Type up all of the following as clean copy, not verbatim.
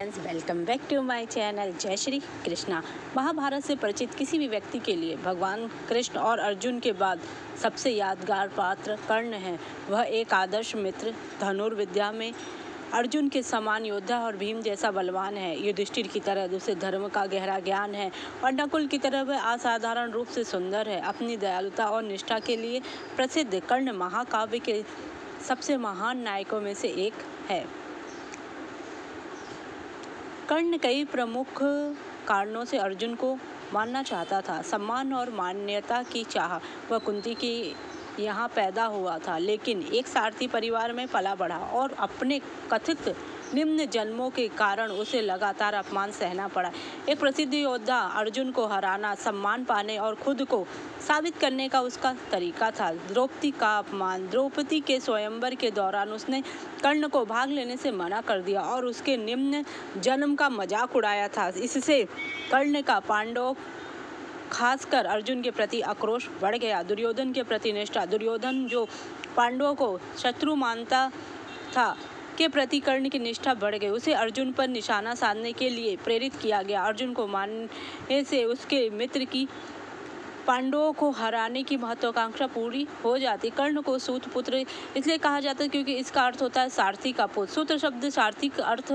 Welcome back to my channel. जय श्री कृष्णा। महाभारत से परिचित किसी भी व्यक्ति के लिए भगवान कृष्ण और अर्जुन के बाद सबसे यादगार पात्र कर्ण है। वह एक आदर्श मित्र, धनुर्विद्या में अर्जुन के समान योद्धा और भीम जैसा बलवान है। युधिष्ठिर की तरह उसे धर्म का गहरा ज्ञान है और नकुल की तरह वह असाधारण रूप से सुंदर है। अपनी दयालुता और निष्ठा के लिए प्रसिद्ध कर्ण महाकाव्य के सबसे महान नायकों में से एक है। कर्ण कई प्रमुख कारणों से अर्जुन को मानना चाहता था। सम्मान और मान्यता की चाह। वह कुंती की यहाँ पैदा हुआ था, लेकिन एक सारथी परिवार में पला बढ़ा और अपने कथित निम्न जन्मों के कारण उसे लगातार अपमान सहना पड़ा। एक प्रसिद्ध योद्धा अर्जुन को हराना, सम्मान पाने और खुद को साबित करने का उसका तरीका था। द्रौपदी का अपमान। द्रौपदी के स्वयंवर के दौरान उसने कर्ण को भाग लेने से मना कर दिया और उसके निम्न जन्म का मजाक उड़ाया था। इससे कर्ण का पांडवों खासकर अर्जुन के प्रति आक्रोश बढ़ गया। दुर्योधन के प्रति निष्ठा। दुर्योधन जो पांडवों को शत्रु मानता था के प्रति कर्ण की निष्ठा बढ़ गई। उसे अर्जुन पर निशाना साधने के लिए प्रेरित किया गया। अर्जुन को मानने से उसके मित्र की पांडवों को हराने की महत्वाकांक्षा पूरी हो जाती। कर्ण को सूत पुत्र इसलिए कहा जाता है क्योंकि इसका अर्थ होता है सारथी का पुत्र। सूत्र शब्द सारथी का अर्थ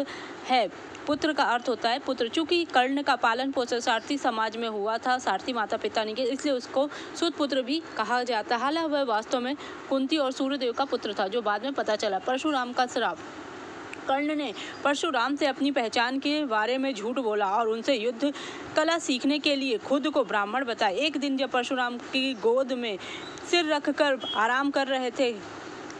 है, पुत्र का अर्थ होता है पुत्र। चूंकि कर्ण का पालन पोषण सारथी समाज में हुआ था, सारथी माता पिता नहीं के, इसलिए उसको सूत पुत्र भी कहा जाता है। हालांकि वह वास्तव में कुंती और सूर्यदेव का पुत्र था, जो बाद में पता चला। परशुराम का श्राप। कर्ण ने परशुराम से अपनी पहचान के बारे में झूठ बोला और उनसे युद्ध कला सीखने के लिए खुद को ब्राह्मण बताया। एक दिन जब परशुराम की गोद में सिर रखकर आराम कर रहे थे,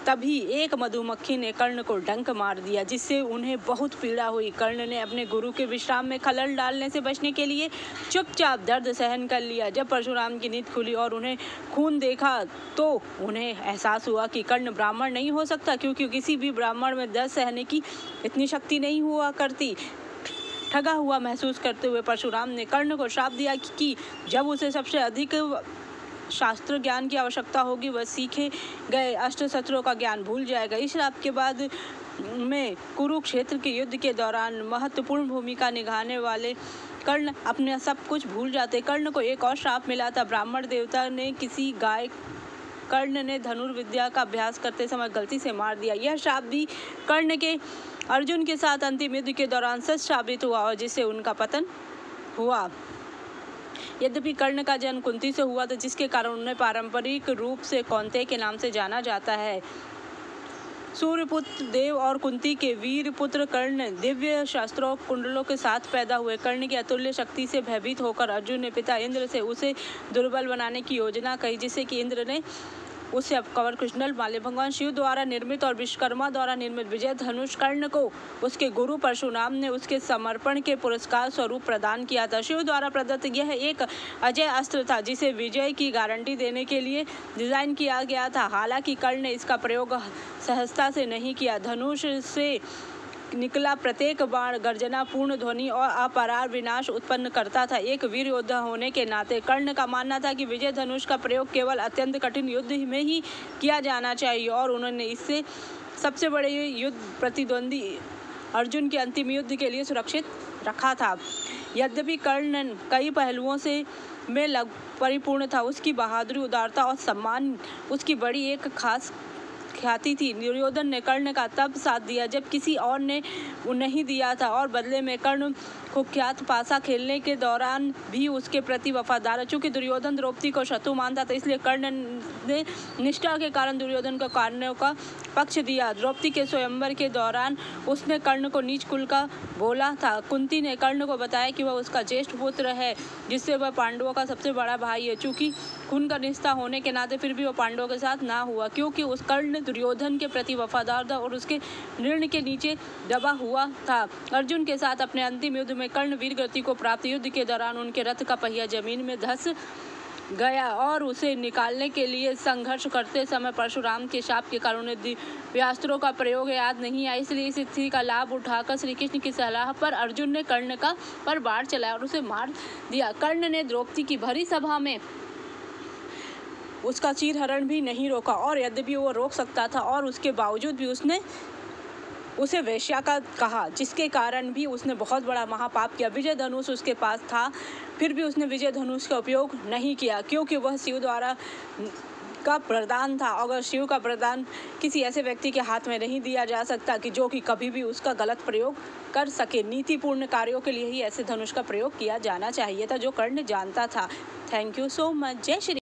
तभी एक मधुमक्खी ने कर्ण को डंक मार दिया, जिससे उन्हें बहुत पीड़ा हुई। कर्ण ने अपने गुरु के विश्राम में खलल डालने से बचने के लिए चुपचाप दर्द सहन कर लिया। जब परशुराम की नींद खुली और उन्हें खून देखा तो उन्हें एहसास हुआ कि कर्ण ब्राह्मण नहीं हो सकता, क्योंकि किसी भी ब्राह्मण में दर्द सहने की इतनी शक्ति नहीं हुआ करती। ठगा हुआ महसूस करते हुए परशुराम ने कर्ण को श्राप दिया कि जब उसे सबसे अधिक शास्त्र ज्ञान की आवश्यकता होगी, वह सीखे गए अस्त्र शस्त्रों का ज्ञान भूल जाएगा। इस श्राप के बाद में कुरुक्षेत्र के युद्ध के दौरान महत्वपूर्ण भूमिका निभाने वाले कर्ण अपने सब कुछ भूल जाते। कर्ण को एक और श्राप मिला था। ब्राह्मण देवता ने किसी गाय कर्ण ने धनुर्विद्या का अभ्यास करते समय गलती से मार दिया। यह श्राप भी कर्ण के अर्जुन के साथ अंतिम युद्ध के दौरान सच साबित हुआ और जिससे उनका पतन हुआ। यद्यपि कर्ण का जन्म कुंती से हुआ था, जिसके कारण उन्हें पारंपरिक रूप से कौन्तेय के नाम से जाना जाता है। सूर्यपुत्र देव और कुंती के वीर पुत्र कर्ण दिव्य शस्त्रों कुंडलों के साथ पैदा हुए। कर्ण की अतुल्य शक्ति से भयभीत होकर अर्जुन ने पिता इंद्र से उसे दुर्बल बनाने की योजना कही, जिससे कि इंद्र ने उसे कवर कुंडल माले। भगवान शिव द्वारा निर्मित और विश्वकर्मा द्वारा निर्मित विजय धनुष कर्ण को उसके गुरु परशुराम ने उसके समर्पण के पुरस्कार स्वरूप प्रदान किया था। शिव द्वारा प्रदत्त यह एक अजय अस्त्र था, जिसे विजय की गारंटी देने के लिए डिजाइन किया गया था। हालांकि कर्ण ने इसका प्रयोग सहजता से नहीं किया। धनुष से निकला प्रत्येक बाण गर्जना, पूर्ण ध्वनि और अपार विनाश उत्पन्न करता था। एक वीर योद्धा होने के नाते कर्ण का मानना था कि विजय धनुष का प्रयोग केवल अत्यंत कठिन युद्ध में ही किया जाना चाहिए और उन्होंने इससे सबसे बड़े युद्ध प्रतिद्वंदी अर्जुन के अंतिम युद्ध के लिए सुरक्षित रखा था। यद्यपि कर्ण कई पहलुओं से में परिपूर्ण था, उसकी बहादुरी, उदारता और सम्मान उसकी बड़ी एक खास ख्याति थी। दुर्योधन ने कर्ण का तब साथ दिया जब किसी और ने नहीं दिया था और बदले में कर्ण कुख्यात पासा खेलने के दौरान भी उसके प्रति वफादार है। चूंकि दुर्योधन द्रौपदी को शत्रु मानता था, इसलिए कर्ण ने निष्ठा के कारण दुर्योधन को कारणों का पक्ष दिया। द्रौपदी के स्वयंवर के दौरान उसने कर्ण को नीच कुल का बोला था। कुंती ने कर्ण को बताया कि वह उसका ज्येष्ठ पुत्र है, जिससे वह पांडवों का सबसे बड़ा भाई है। चूंकि खून का रिश्ता होने के नाते फिर भी वह पांडवों के साथ ना हुआ, क्योंकि उस कर्ण दुर्योधन के प्रति वफादार था और उसके ऋण के नीचे दबा हुआ था। अर्जुन के साथ अपने अंतिम युद्ध में कर्ण वीर गति को प्राप्त। युद्ध के दौरान उनके रथ का पहिया जमीन में धंस गया और उसे निकालने के लिए संघर्ष करते समय परशुराम के शाप के कारण उन्हें दिव्यास्त्रों का प्रयोग याद नहीं आया। इसलिए इस स्थिति का लाभ उठाकर श्री कृष्ण की सलाह पर अर्जुन ने कर्ण का पर बाण चलाया और उसे मार दिया। कर्ण ने द्रौपदी की भरी सभा में उसका चीरहरण भी नहीं रोका और यद्यपि वो रोक सकता था और उसके बावजूद भी उसने उसे वेश्या का कहा, जिसके कारण भी उसने बहुत बड़ा महापाप किया। विजय धनुष उसके पास था, फिर भी उसने विजय धनुष का उपयोग नहीं किया, क्योंकि वह शिव द्वारा का प्रदान था। अगर शिव का प्रदान किसी ऐसे व्यक्ति के हाथ में नहीं दिया जा सकता कि जो कि कभी भी उसका गलत प्रयोग कर सके। नीतिपूर्ण कार्यों के लिए ही ऐसे धनुष का प्रयोग किया जाना चाहिए था, जो कर्ण जानता था। Thank you so much. जय श्री